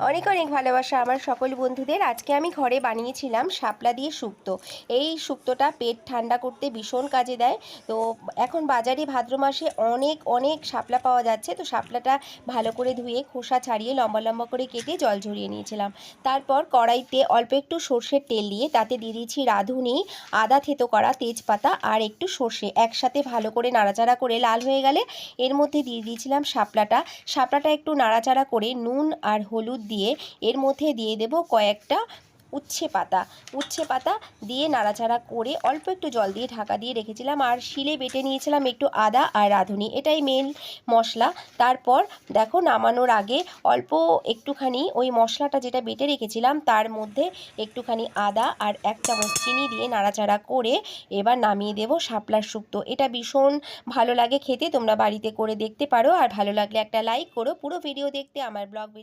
অনেক অনেক ভালোবাসা আমার সকল বন্ধুদের। আজকে আমি ঘরে বানিয়েছিলাম শাপলা দিয়ে শুক্তো। এই শুক্তোটা পেট ঠান্ডা করতে ভীষণ কাজে দেয়। তো এখন বাজারে ভাদ্র মাসে অনেক অনেক শাপলা পাওয়া যাচ্ছে। তো শাপলাটা ভালো করে ধুয়ে খোসা ছাড়িয়ে লম্বা লম্বা করে কেটে জল ঝরিয়ে নিয়েছিলাম। তারপর কড়াইতে অল্প একটু সর্ষের তেল দিয়ে তাতে দিয়ে দিয়েছি রাঁধুনি, আদা থেতো করা, তেজপাতা আর একটু সর্ষে একসাথে ভালো করে নাড়াচাড়া করে লাল হয়ে গেলে এর মধ্যে দিয়ে দিয়েছিলাম শাপলাটা একটু নাড়াচাড়া করে নুন আর হলুদ দিয়ে এর মধ্যে দিয়ে দেব কয়েকটা উচ্ছে পাতা দিয়ে নাড়াচাড়া করে অল্প একটু জল দিয়ে ঢাকা দিয়ে রেখেছিলাম। আর শিলে বেটে নিয়েছিলাম একটু আদা আর রাঁধুনি, এটাই মেন মশলা। তারপর দেখো নামানোর আগে অল্প একটুখানি ওই মশলাটা যেটা বেটে রেখেছিলাম তার মধ্যে একটুখানি আদা আর 1 চামচ চিনি দিয়ে নাড়াচাড়া করে এবার নামিয়ে দেব শাপলার শুক্তো। এটা ভীষণ ভালো লাগে খেতে, তোমরা বাড়িতে করে দেখতে পারো। আর ভালো লাগলে একটা লাইক করো। পুরো ভিডিও দেখতে আমার ব্লগ ভিডিও